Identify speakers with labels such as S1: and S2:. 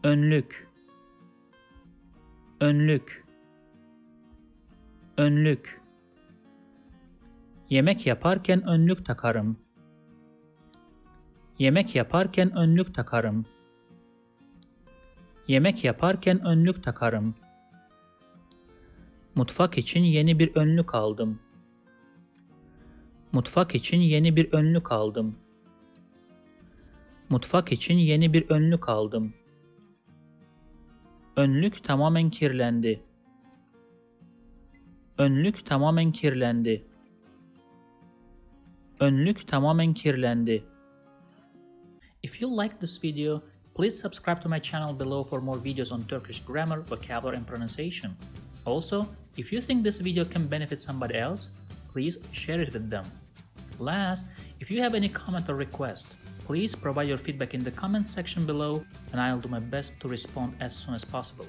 S1: önlük, önlük, önlük. Yemek yaparken önlük takarım. Yemek yaparken önlük takarım. Yemek yaparken önlük takarım. Mutfak için yeni bir önlük aldım. Mutfak için yeni bir önlük aldım. Mutfak için yeni bir önlük aldım. Önlük tamamen kirlendi. Önlük tamamen kirlendi. Önlük tamamen kirlendi. If you like this video, please subscribe to my channel below for more videos on Turkish grammar, vocabulary and pronunciation. Also, if you think this video can benefit somebody else, please share it with them. Last, if you have any comment or request, please provide your feedback in the comment section below and I'll do my best to respond as soon as possible.